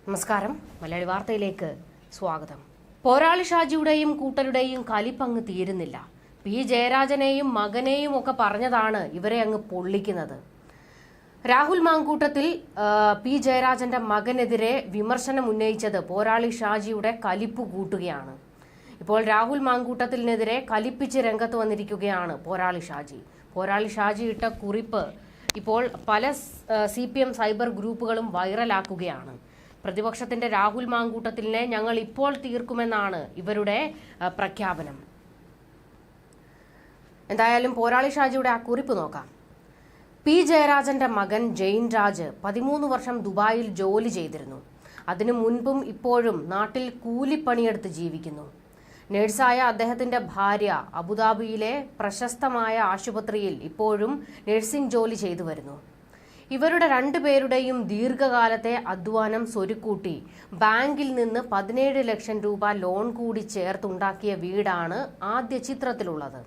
നമസ്കാരം. മലയാളി വാർത്തയിലേക്ക് സ്വാഗതം. പോരാളി ഷാജിയുടെയും കൂട്ടരുടെയും കലിപ്പങ്ങ് തീരുന്നില്ല. പി ജയരാജനെയും മകനെയും ഒക്കെ പറഞ്ഞതാണ് ഇവരെ അങ്ങ് പൊള്ളിക്കുന്നത്. രാഹുൽ മാങ്കൂട്ടത്തിൽ പി ജയരാജന്റെ മകനെതിരെ വിമർശനം ഉന്നയിച്ചത് പോരാളി ഷാജിയുടെ കലിപ്പ് കൂട്ടുകയാണ്. ഇപ്പോൾ രാഹുൽ മാങ്കൂട്ടത്തിനെതിരെ കലിപ്പിച്ച് രംഗത്ത് വന്നിരിക്കുകയാണ് പോരാളി ഷാജി. പോരാളി ഷാജി ഇട്ട കുറിപ്പ് ഇപ്പോൾ പല CPM സൈബർ ഗ്രൂപ്പുകളും വൈറലാക്കുകയാണ്. പ്രതിപക്ഷത്തിന്റെ രാഹുൽ മാങ്കൂട്ടത്തിലിനെ ഞങ്ങൾ ഇപ്പോൾ തീർക്കുമെന്നാണ് ഇവരുടെ പ്രഖ്യാപനം. എന്തായാലും പോരാളി ഷാജിയുടെ ആ കുറിപ്പ് നോക്കാം. പി ജയരാജന്റെ മകൻ ജെയിൻ രാജ് 13 വർഷം ദുബായിൽ ജോലി ചെയ്തിരുന്നു. അതിനു മുൻപും ഇപ്പോഴും നാട്ടിൽ കൂലിപ്പണിയെടുത്ത് ജീവിക്കുന്നു. നഴ്സായ അദ്ദേഹത്തിന്റെ ഭാര്യ അബുദാബിയിലെ പ്രശസ്തമായ ആശുപത്രിയിൽ ഇപ്പോഴും നഴ്സിംഗ് ജോലി ചെയ്തു വരുന്നു. ഇവരുടെ രണ്ടുപേരുടെയും ദീർഘകാലത്തെ അധ്വാനം സ്വരുക്കൂട്ടി ബാങ്കിൽ നിന്ന് 17 ലക്ഷം രൂപ ലോൺ കൂടി ചേർത്തുണ്ടാക്കിയ വീടാണ് ആദ്യ ചിത്രത്തിലുള്ളത്.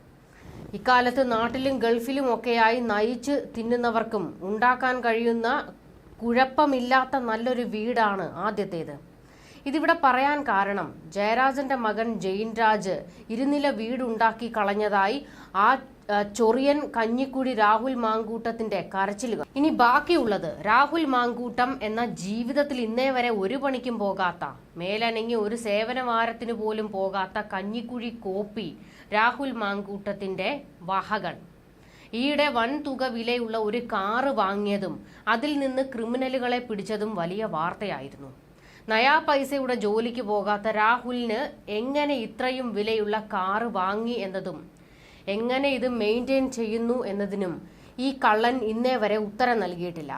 ഇക്കാലത്ത് നാട്ടിലും ഗൾഫിലും ഒക്കെയായി നയിച്ച് തിന്നുന്നവർക്കും ഉണ്ടാക്കാൻ കഴിയുന്ന കുഴപ്പമില്ലാത്ത നല്ലൊരു വീടാണ് ആദ്യത്തേത്. ഇതിവിടെ പറയാൻ കാരണം ജയരാജന്റെ മകൻ ജെയിൻ രാജ് ഇരുനില വീടുണ്ടാക്കി കളഞ്ഞതായി ആ ചൊറിയൻ കഞ്ഞിക്കുഴി രാഹുൽ മാങ്കൂട്ടത്തിന്റെ കരച്ചിലുകൾ. ഇനി ബാക്കിയുള്ളത് രാഹുൽ മാങ്കൂട്ടം എന്ന ജീവിതത്തിൽ ഇന്നേ വരെ ഒരു പണിക്കും പോകാത്ത, മേലനങ്ങി ഒരു സേവന വാരത്തിന് പോലും പോകാത്ത കഞ്ഞിക്കുഴി കോപ്പി രാഹുൽ മാങ്കൂട്ടത്തിന്റെ വാഹകൻ ഈയിടെ വൻ തുക വിലയുള്ള ഒരു കാറ് വാങ്ങിയതും അതിൽ നിന്ന് ക്രിമിനലുകളെ പിടിച്ചതും വലിയ വാർത്തയായിരുന്നു. നയാ പൈസയുടെ ജോലിക്ക് പോകാത്ത രാഹുലിന് എങ്ങനെ ഇത്രയും വിലയുള്ള കാറ് വാങ്ങി എന്നതും എങ്ങനെ ഇത് മെയിൻറ്റെയിൻ ചെയ്യുന്നു എന്നതിനും ഈ കള്ളൻ ഇന്നേ വരെ ഉത്തരം നൽകിയിട്ടില്ല.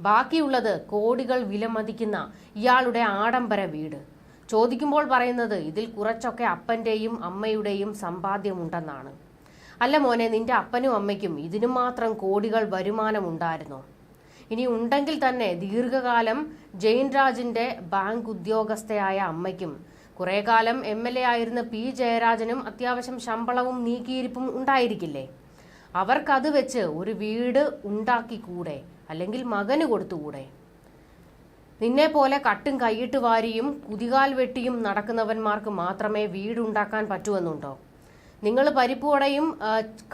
ബാക്കിയുള്ളത് കോടികൾ വിലമതിക്കുന്ന ഇയാളുടെ ആഡംബര വീട്. ചോദിക്കുമ്പോൾ പറയുന്നത് ഇതിൽ കുറച്ചൊക്കെ അപ്പന്റെയും അമ്മയുടെയും സമ്പാദ്യമുണ്ടെന്നാണ്. അല്ല മോനെ, നിന്റെ അപ്പനും അമ്മയ്ക്കും ഇതിനു മാത്രം കോടികൾ വരുമാനമുണ്ടായിരുന്നോ? ഇനി ഉണ്ടെങ്കിൽ തന്നെ ദീർഘകാലം ജെയിൻ രാജിന്റെ ബാങ്ക് ഉദ്യോഗസ്ഥയായ അമ്മയ്ക്കും കുറെ കാലം MLA ആയിരുന്ന പി ജയരാജനും അത്യാവശ്യം ശമ്പളവും നീക്കിയിരിപ്പും ഉണ്ടായിരിക്കില്ലേ? അവർക്കത് വെച്ച് ഒരു വീട് ഉണ്ടാക്കിക്കൂടെ? അല്ലെങ്കിൽ മകന് കൊടുത്തുകൂടെ? നിന്നെ പോലെ കട്ടും കൈയിട്ട് വാരിയും കുതികാൽ വെട്ടിയും നടക്കുന്നവന്മാർക്ക് മാത്രമേ വീടുണ്ടാക്കാൻ പറ്റുമെന്നുണ്ടോ? നിങ്ങൾ പരിപ്പുവടയും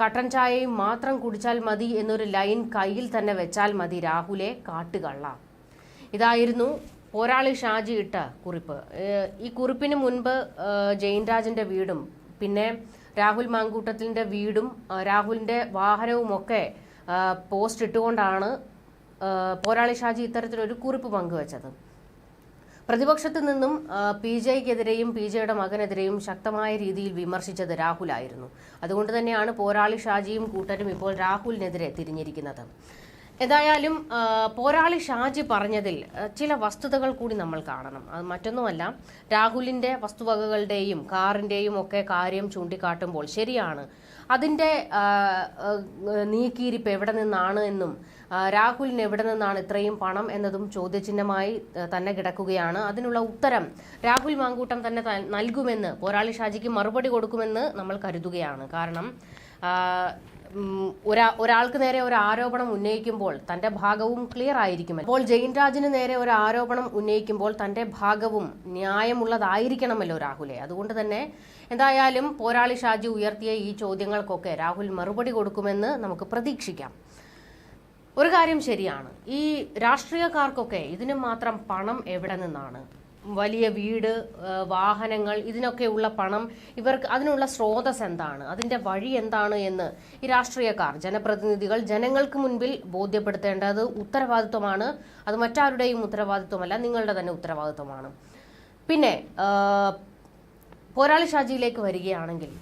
കട്ടൻ ചായയും മാത്രം കുടിച്ചാൽ മതി എന്നൊരു ലൈൻ കയ്യിൽ തന്നെ വെച്ചാൽ മതി രാഹുലെ കാട്ടുകള്ള. ഇതായിരുന്നു പോരാളി ഷാജി ഇട്ട കുറിപ്പ്. ഈ കുറിപ്പിന് മുൻപ് ജെയിൻ രാജിന്റെ വീടും പിന്നെ രാഹുൽ മാങ്കൂട്ടത്തിന്റെ വീടും രാഹുലിന്റെ വാഹനവും ഒക്കെ പോസ്റ്റ് ഇട്ടുകൊണ്ടാണ് പോരാളി ഷാജി ഇത്തരത്തിലൊരു കുറിപ്പ് പങ്കുവച്ചത്. പ്രതിപക്ഷത്തു നിന്നും PJക്കെതിരെയും PJയുടെ മകനെതിരെയും ശക്തമായ രീതിയിൽ വിമർശിച്ചത് രാഹുലായിരുന്നു. അതുകൊണ്ട് തന്നെയാണ് പോരാളി ഷാജിയും കൂട്ടരും ഇപ്പോൾ രാഹുലിനെതിരെ തിരിഞ്ഞിരിക്കുന്നത്. എന്തായാലും പോരാളി ഷാജി പറഞ്ഞതിൽ ചില വസ്തുതകൾ കൂടി നമ്മൾ കാണണം. അത് മറ്റൊന്നുമല്ല, രാഹുലിന്റെ വസ്തുവകകളുടെയും കാറിന്റെയും ഒക്കെ കാര്യം ചൂണ്ടിക്കാട്ടുമ്പോൾ ശരിയാണ്, അതിന്റെ നീക്കിയിരിപ്പ് എവിടെ നിന്നാണ് എന്നും രാഹുലിന് എവിടെ നിന്നാണ് ഇത്രയും പണം എന്നതും ചോദ്യചിഹ്നമായി തന്നെ കിടക്കുകയാണ്. അതിനുള്ള ഉത്തരം രാഹുൽ മാങ്കൂട്ടം തന്നെ നൽകുമെന്ന്, പോരാളി ഷാജിക്ക് മറുപടി കൊടുക്കുമെന്ന് നമ്മൾ കരുതുകയാണ്. കാരണം ഒരാൾക്ക് നേരെ ഒരു ആരോപണം ഉന്നയിക്കുമ്പോൾ തന്റെ ഭാഗവും ക്ലിയർ ആയിരിക്കും. അപ്പോൾ ജെയിൻ രാജിന് നേരെ ഒരു ആരോപണം ഉന്നയിക്കുമ്പോൾ തന്റെ ഭാഗവും ന്യായമുള്ളതായിരിക്കണമല്ലോ രാഹുലെ. അതുകൊണ്ട് തന്നെ എന്തായാലും പോരാളി ഷാജി ഉയർത്തിയ ഈ ചോദ്യങ്ങൾക്കൊക്കെ രാഹുൽ മറുപടി കൊടുക്കുമെന്ന് നമുക്ക് പ്രതീക്ഷിക്കാം. ഒരു കാര്യം ശരിയാണ്, ഈ രാഷ്ട്രീയക്കാർക്കൊക്കെ ഇതിന് മാത്രം പണം എവിടെ നിന്നാണ്? വലിയ വീട്, വാഹനങ്ങൾ, ഇതിനൊക്കെയുള്ള പണം ഇവർക്ക് അതിനുള്ള സ്രോതസ് എന്താണ്, അതിന്റെ വഴി എന്താണ് എന്ന് ഈ രാഷ്ട്രീയക്കാർ, ജനപ്രതിനിധികൾ ജനങ്ങൾക്ക് മുൻപിൽ ബോധ്യപ്പെടുത്തേണ്ടത് ഉത്തരവാദിത്വമാണ്. അത് മറ്റാരുടെയും ഉത്തരവാദിത്വമല്ല, നിങ്ങളുടെ തന്നെ ഉത്തരവാദിത്വമാണ്. പിന്നെ പോരാളി ഷാജിയിലേക്ക് വരികയാണെങ്കിൽ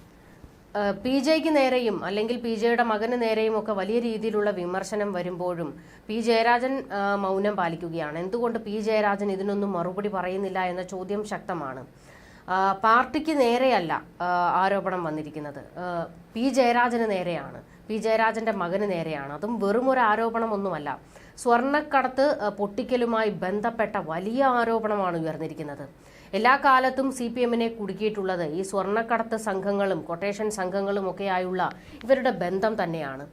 PJക്ക് നേരെയും അല്ലെങ്കിൽ PJയുടെ മകന് നേരെയും ഒക്കെ വലിയ രീതിയിലുള്ള വിമർശനം വരുമ്പോഴും പി ജയരാജൻ മൗനം പാലിക്കുകയാണ്. എന്തുകൊണ്ട് പി ജയരാജൻ ഇതിനൊന്നും മറുപടി പറയുന്നില്ല എന്ന ചോദ്യം ശക്തമാണ്. പാർട്ടിക്ക് നേരെയല്ല ആരോപണം വന്നിരിക്കുന്നത്, പി ജയരാജന് നേരെയാണ്, പി ജയരാജന്റെ മകന് നേരെയാണ്. അതും വെറും ഒരു ആരോപണമൊന്നുമല്ല, സ്വർണ്ണക്കടത്ത് പൊട്ടിക്കലുമായി ബന്ധപ്പെട്ട വലിയ ആരോപണമാണ് ഉയർന്നിരിക്കുന്നത്. എല്ലാ കാലത്തും CPMനെ കുടുക്കിയിട്ടുള്ളത് ഈ സ്വർണ്ണക്കടത്ത് സംഘങ്ങളും കൊട്ടേഷൻ സംഘങ്ങളും ഒക്കെയായുള്ള ഇവരുടെ ബന്ധം തന്നെയാണ്.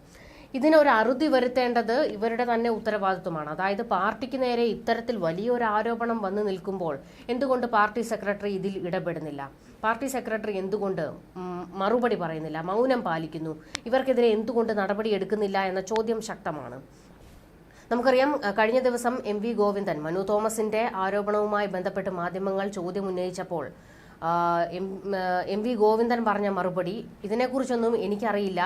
ഇതിനൊരു അറുതി വരുത്തേണ്ടത് ഇവരുടെ തന്നെ ഉത്തരവാദിത്വമാണ്. അതായത് പാർട്ടിക്ക് നേരെ ഇത്തരത്തിൽ വലിയൊരു ആരോപണം വന്നു നിൽക്കുമ്പോൾ എന്തുകൊണ്ട് പാർട്ടി സെക്രട്ടറി ഇതിൽ ഇടപെടുന്നില്ല? പാർട്ടി സെക്രട്ടറി എന്തുകൊണ്ട് മറുപടി പറയുന്നില്ല, മൗനം പാലിക്കുന്നു? ഇവർക്കെതിരെ എന്തുകൊണ്ട് നടപടി എടുക്കുന്നില്ല എന്ന ചോദ്യം ശക്തമാണ്. നമുക്കറിയാം, കഴിഞ്ഞ ദിവസം MV ഗോവിന്ദൻ മനു തോമസിന്റെ ആരോപണവുമായി ബന്ധപ്പെട്ട് മാധ്യമങ്ങൾ ചോദ്യം ഉന്നയിച്ചപ്പോൾ MV ഗോവിന്ദൻ പറഞ്ഞ മറുപടി, ഇതിനെക്കുറിച്ചൊന്നും എനിക്കറിയില്ല,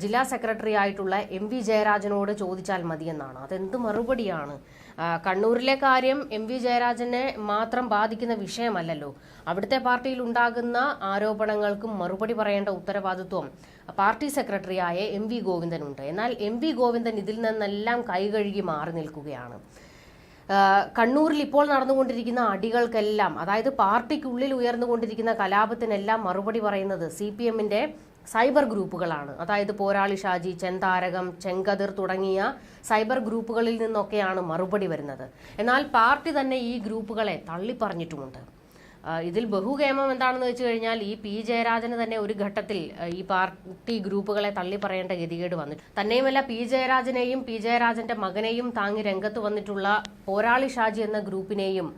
ജില്ലാ സെക്രട്ടറി ആയിട്ടുള്ള MV ജയരാജനോട് ചോദിച്ചാൽ മതിയെന്നാണ്. അതെന്ത് മറുപടിയാണ്? കണ്ണൂരിലെ കാര്യം MV ജയരാജനെ മാത്രം ബാധിക്കുന്ന വിഷയമല്ലല്ലോ. അവിടുത്തെ പാർട്ടിയിൽ ഉണ്ടാകുന്ന ആരോപണങ്ങൾക്കും മറുപടി പറയേണ്ട ഉത്തരവാദിത്വം പാർട്ടി സെക്രട്ടറിയായ MV ഗോവിന്ദനുണ്ട്. എന്നാൽ MV ഗോവിന്ദൻ ഇതിൽ നിന്നെല്ലാം കൈകഴുകി മാറി നിൽക്കുകയാണ്. കണ്ണൂരിൽ ഇപ്പോൾ നടന്നുകൊണ്ടിരിക്കുന്ന അടികൾക്കെല്ലാം, അതായത് പാർട്ടിക്കുള്ളിൽ ഉയർന്നുകൊണ്ടിരിക്കുന്ന കലാപത്തിനെല്ലാം മറുപടി പറയുന്നത് CPMന്റെ സൈബർ ഗ്രൂപ്പുകളാണ്. അതായത് പോരാളി ഷാജി, ചെന്താരകം, ചെങ്കതിർ തുടങ്ങിയ സൈബർ ഗ്രൂപ്പുകളിൽ നിന്നൊക്കെയാണ് മറുപടി വരുന്നത്. എന്നാൽ പാർട്ടി തന്നെ ഈ ഗ്രൂപ്പുകളെ തള്ളിപ്പറഞ്ഞിട്ടുമുണ്ട്. ഇതിൽ ബഹുകേമം എന്താണെന്ന് വെച്ച് കഴിഞ്ഞാൽ, ഈ P ജയരാജന് തന്നെ ഒരു ഘട്ടത്തിൽ ഈ പാർട്ടി ഗ്രൂപ്പുകളെ തള്ളിപ്പറയേണ്ട ഗതികേട് വന്നിട്ട്, തന്നെയുമല്ല P ജയരാജനെയും P ജയരാജന്റെ മകനെയും താങ്ങി രംഗത്ത് വന്നിട്ടുള്ള പോരാളി ഷാജി എന്ന ഗ്രൂപ്പിനെയും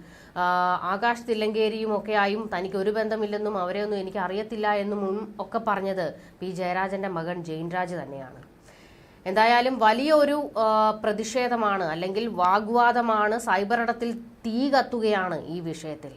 ആകാശ് തില്ലങ്കേരിയും ഒക്കെയായും തനിക്ക് ഒരു ബന്ധമില്ലെന്നും അവരെയൊന്നും എനിക്ക് അറിയത്തില്ല എന്നും ഒക്കെ പറഞ്ഞത് P ജയരാജന്റെ മകൻ ജെയിൻരാജ് തന്നെയാണ്. എന്തായാലും വലിയൊരു പ്രതിഷേധമാണ്, അല്ലെങ്കിൽ വാഗ്വാദമാണ്, സൈബർ ഇടത്തിൽ തീ കത്തുകയാണ് ഈ വിഷയത്തിൽ.